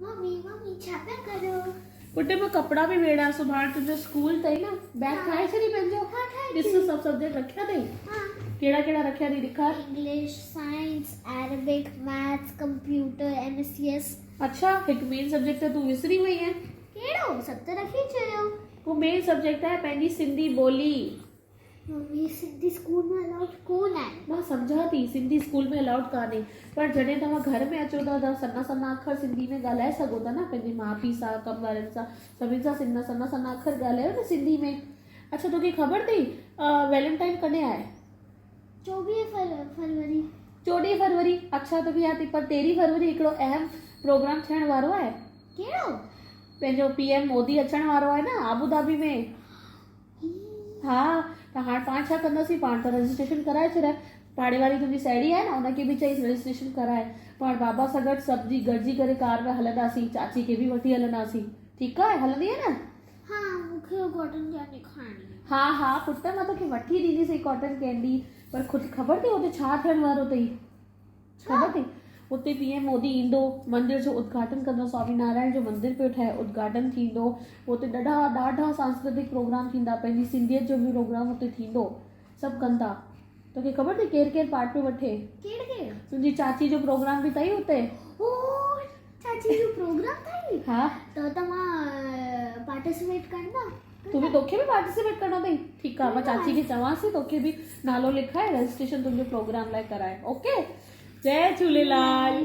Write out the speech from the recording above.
Mummy छा पिया करो? पुटे में कपड़ा भी वेड़ा सुभाणे तुंहिंजो स्कूल अथई न बैग ठाहे छॾी पंहिंजो ॾिस सभु सब्जेक्ट रखिया अथई कहिड़ा कहिड़ा रखिया अथई ॾेखार English science Arabic maths computer MSCS अच्छा हिकु मेन सब्जेक्ट तूं विसरी वई आहीं कहिड़ो सत रखी चयो वो मेन सब्जेक्ट आहे पंहिंजी सिंधी ॿोली मम्मी सिंधी स्कूल में अलाउड कोन आहे मां सम्झां थी सिंधी स्कूल में अलाउड कान्हे पर जॾहिं तव्हां घर में अचो था त सन्हा सन्हा अखर सिंधी में ॻाल्हाए सघो था न पंहिंजे माउ पीउ सां कम वारनि सां सभिनि सां सन्हा सन्हा अखर ॻाल्हायो न सिंधी में अच्छा तोखे ख़बर अथई वैलेंटाइन कॾहिं आहे 24 फरवरी 14 फरवरी अच्छा तोखे यादि पर 13 फरवरी हिकिड़ो अहम प्रोग्राम थियण वारो आहे कहिड़ो पंहिंजो PM मोदी अचण वारो आहे न आबू धाबी में हा त हाणे पाण छा कंदासीं पाण त रजिस्ट्रेशन कराए छॾाए पाड़े वारी तुंहिंजी साहेड़ी आहे न उनखे बि चई रजिस्ट्रेशन कराए पाण बाबा सां गॾु सभु गॾिजी करे कार में हलंदासीं चाची खे बि वठी हलंदासीं ठीकु आहे हलंदीअ न हाँ मूंखे कॉटन कैंडी खाइणी हा हा पुट मां तोखे वठी ॾींदीसीं कॉटन कैंडी पर खुदि ख़बर अथई हुते छा थियण वारो अथई ख़बर अथई उते PM मोदी ईंदो मंदिर जो उद्घाटन कंदो स्वामीनारायण जो मंदिर पियो ठहे उद्घाटन थींदो उते ॾाढा सांस्कृतिक प्रोग्राम थींदा पंहिंजी सिंधियत जो बि प्रोग्राम उते थींदो सभु कंदा तोखे ख़बर अथई केरु केरु पार्ट पियो वठे केरु तुंहिंजी चाची जो प्रोग्राम बि अथई हुते ओ चाची जो प्रोग्राम अथई हा त तव्हां पार्टिसिपेट कंदा तोखे बि पार्टिसिपेट करणो अथई ठीकु आहे मां चाची खे चवांसि तोखे बि नालो लिखाए रजिस्ट्रेशन तुंहिंजो प्रोग्राम लाइ कराए ओके जय झूलेलाल